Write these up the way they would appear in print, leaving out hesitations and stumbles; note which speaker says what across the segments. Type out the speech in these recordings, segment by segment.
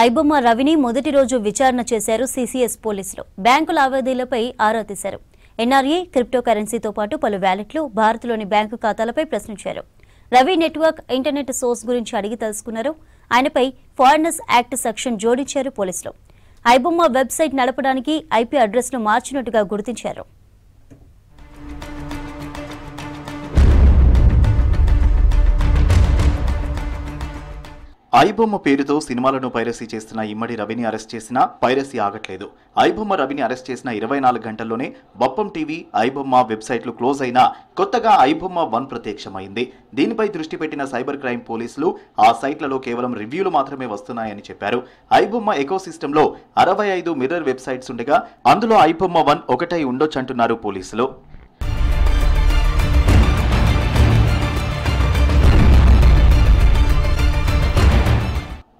Speaker 1: ఐబొమ్మ రవిని మొదటి రోజు విచారణ చేశారు సీసీఎస్ పోలీసులు. బ్యాంకు లావాదేవీలపై ఆరా తీశారు. ఎన్ఆర్ఏ, క్రిప్టో కరెన్సీతో పాటు పలు వ్యాలెట్లు, భారత్లోని బ్యాంకు ఖాతాలపై ప్రశ్నించారు. రవి నెట్వర్క్, ఇంటర్నెట్ సోర్స్ గురించి అడిగి తెలుసుకున్నారు. ఆయనపై ఫారినర్స్ యాక్ట్ సెక్షన్ జోడించారు పోలీసులు. ఐబొమ్మ వెబ్సైట్ నడపడానికి ఐపీ అడ్రస్ను మార్చినట్టుగా గుర్తించారు.
Speaker 2: ఐబొమ్మ పేరుతో సినిమాలను పైరసీ చేస్తున్న ఇమ్మడి రవిని అరెస్ట్ చేసినా పైరసీ ఆగట్లేదు. ఐబొమ్మ రవిని అరెస్ట్ చేసిన 24 గంటల్లోనే బొప్పం టీవీ, ఐబొమ్మ వెబ్సైట్లు క్లోజ్ అయినా కొత్తగా ఐబొమ్మ 1 ప్రత్యక్షమైంది. దీనిపై దృష్టి పెట్టిన సైబర్ క్రైమ్ పోలీసులు ఆ సైట్లలో కేవలం రివ్యూలు మాత్రమే వస్తున్నాయని చెప్పారు. ఐబొమ్మ ఎకోసిస్టంలో 65 మిర్రర్ వెబ్సైట్స్ ఉండగా అందులో ఐబొమ్మ 1 ఒకటై ఉండొచ్చంటున్నారు పోలీసులు.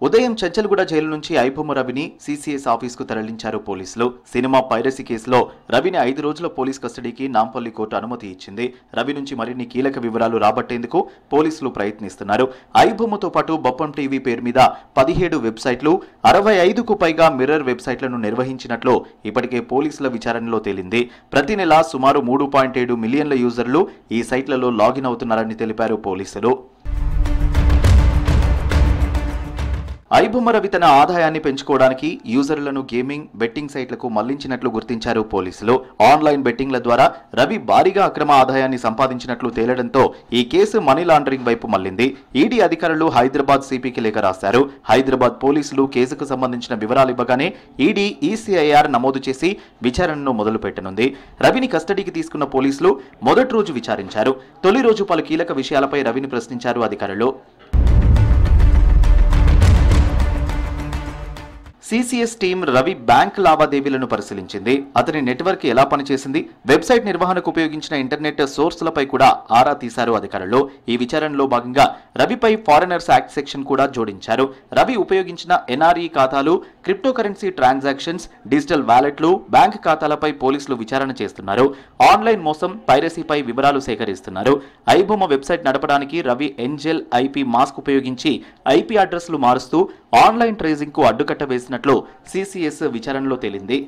Speaker 2: ఉదయం చంచల్గూడ జైలు నుంచి ఐబొమ్మ రవిని సీసీఎస్ ఆఫీస్కు తరలించారు పోలీసులు. సినిమా పైరసీ కేసులో రవిని 5 రోజుల పోలీస్ కస్టడీకి నాంపల్లి కోర్టు అనుమతి ఇచ్చింది. రవి నుంచి మరిన్ని కీలక వివరాలు రాబట్టేందుకు పోలీసులు ప్రయత్నిస్తున్నారు. ఐబొమ్మతో పాటు బొప్పం టీవీ పేరు మీద 17 వెబ్సైట్లు, 65కు పైగా మిర్రర్ వెబ్సైట్లను నిర్వహించినట్లు ఇప్పటికే పోలీసుల విచారణలో తేలింది. ప్రతి నెల సుమారు 3.7 మిలియన్ల యూజర్లు ఈ సైట్లలో లాగిన్ అవుతున్నారని తెలిపారు పోలీసులు. ఐబొమ్మ రవి తన ఆదాయాన్ని పెంచుకోవడానికి యూజర్లను గేమింగ్, బెట్టింగ్ సైట్లకు మళ్లించినట్లు గుర్తించారు పోలీసులు. ఆన్లైన్ బెట్టింగ్ల ద్వారా రవి భారీగా అక్రమ ఆదాయాన్ని సంపాదించినట్లు తేలడంతో ఈ కేసు మనీ లాండరింగ్ వైపు మళ్లింది. ఈడీ అధికారులు హైదరాబాద్ సిపికి లేఖ రాశారు. హైదరాబాద్ పోలీసులు కేసుకు సంబంధించిన వివరాలు ఇవ్వగానే ఈడీ ఈసీఐఆర్ నమోదు చేసి విచారణను మొదలుపెట్టనుంది. రవిని కస్టడీకి తీసుకున్న పోలీసులు మొదటి రోజు విచారించారు. తొలి రోజు పలు కీలక విషయాలపై రవిని ప్రశ్నించారు అధికారులు. సీసీఎస్ టీం రవి బ్యాంక్ లావాదేవీలను పరిశీలించింది. అతని నెట్వర్క్ ఎలా పనిచేసింది, వెబ్సైట్ నిర్వహణకు ఉపయోగించిన ఇంటర్నెట్ సోర్సులపై కూడా ఆరా తీశారు అధికారులు. ఈ విచారణలో భాగంగా రవిపై ఫారినర్స్ యాక్ట్ సెక్షన్ కూడా జోడించారు. రవి ఉపయోగించిన ఎన్ఆర్ఈ ఖాతాలు, క్రిప్టో కరెన్సీ ట్రాన్సాక్షన్స్, డిజిటల్ వ్యాలెట్లు, బ్యాంక్ ఖాతాలపై పోలీసులు విచారణ చేస్తున్నారు. ఆన్లైన్ మోసం, పైరసీపై వివరాలు సేకరిస్తున్నారు. ఐబొమ్మ వెబ్సైట్ నడపడానికి రవి ఎంజెల్ ఐపీ మాస్క్ ఉపయోగించి ఐపీ అడ్రస్లు మారుస్తూ ఆన్లైన్ ట్రేసింగ్ కు అడ్డుకట్ట వేసినట్లు సీసీఎస్ విచారణలో తేలింది.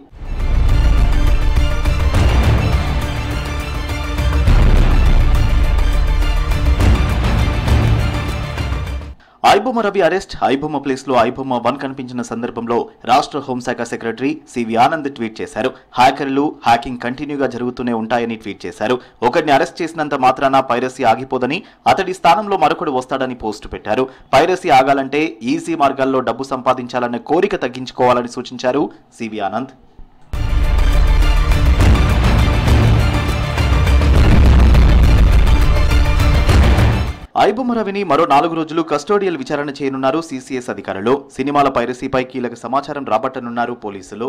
Speaker 2: ఐబొమ్మ రవి అరెస్ట్, ఐబొమ్మ ప్లేస్ లో ఐబొమ్మ 1 కనిపించిన సందర్భంలో రాష్ట్ర హోంశాఖ సెక్రటరీ సివి ఆనంద్ ట్వీట్ చేశారు. హ్యాకర్లు, హ్యాకింగ్ కంటిన్యూగా జరుగుతూనే ఉంటాయని ట్వీట్ చేశారు. ఒకరిని అరెస్ట్ చేసినంత మాత్రాన పైరసీ ఆగిపోదని, అతడి స్థానంలో మరొకడు వస్తాడని పోస్టు పెట్టారు. పైరసీ ఆగాలంటే ఈజీ మార్గాల్లో డబ్బు సంపాదించాలనే కోరిక తగ్గించుకోవాలని సూచించారు సివి ఆనంద్. ఐబొమ్మ రవిని మరో 4 రోజులు కస్టోడియల్ విచారణ చేయనున్నారు సీసీఎస్ అధికారులు. సినిమాల పైరసీపై కీలక సమాచారం రాబట్టనున్నారు పోలీసులు.